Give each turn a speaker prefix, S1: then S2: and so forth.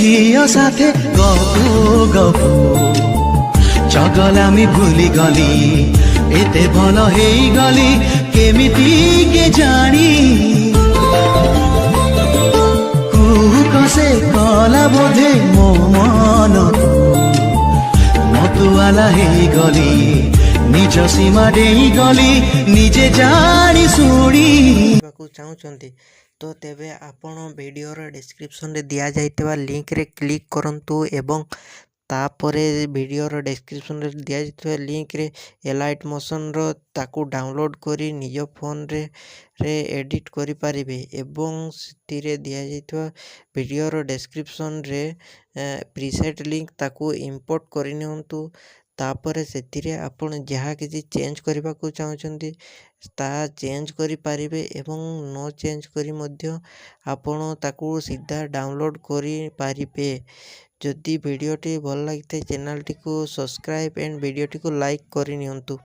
S1: ଝିଅ ସାଥେ ଗପୁ ଗପୁ ଚଗଲାମି ଭୁଲି ଗଲି ଏତେ ଭଲ ହେଇଗଲି କେମିତି କେଜାଣି କୁକସେ କଲା ବୋଧେ ମୋ ମନକୁ ମତୁଆଲା ହେଇଗଲି ନିଜ ସୀମା ଡେଇଁଗଲି ନିଜେ ଜାଣି ଶୁଣି
S2: ଚାହୁଁଛନ୍ତି ତ ତେବେ ଆପଣ ଭିଡ଼ିଓର ଡେସ୍କ୍ରିପ୍ସନରେ ଦିଆଯାଇଥିବା ଲିଙ୍କରେ କ୍ଲିକ୍ କରନ୍ତୁ ଏବଂ ତାପରେ ଭିଡ଼ିଓର ଡେସ୍କ୍ରିପ୍ସନରେ ଦିଆଯାଇଥିବା ଲିଙ୍କରେ ଏଲାଇଟ୍ ମୋସନ୍ର ତାକୁ ଡାଉନଲୋଡ଼୍ କରି ନିଜ ଫୋନରେ ଏଡ଼ିଟ୍ କରିପାରିବେ ଏବଂ ସେଥିରେ ଦିଆଯାଇଥିବା ଭିଡ଼ିଓର ଡେସ୍କ୍ରିପ୍ସନରେ ପ୍ରିସେଟ୍ ଲିଙ୍କ ତାକୁ ଇମ୍ପୋର୍ଟ କରିନିଅନ୍ତୁ। ତାପରେ ସେଥିରେ ଆପଣ ଯାହା କିଛି ଚେଞ୍ଜ କରିବାକୁ ଚାହୁଁଛନ୍ତି ତାହା ଚେଞ୍ଜ କରିପାରିବେ ଏବଂ ନ ଚେଞ୍ଜ କରି ମଧ୍ୟ ଆପଣ ତାକୁ ସିଧା ଡାଉନଲୋଡ଼୍ କରିପାରିବେ। ଯଦି ଭିଡ଼ିଓଟି ଭଲ ଲାଗିଥାଏ ଚ୍ୟାନେଲଟିକୁ ସବସ୍କ୍ରାଇବ୍ ଏଣ୍ଡ ଭିଡ଼ିଓଟିକୁ ଲାଇକ୍ କରିନିଅନ୍ତୁ।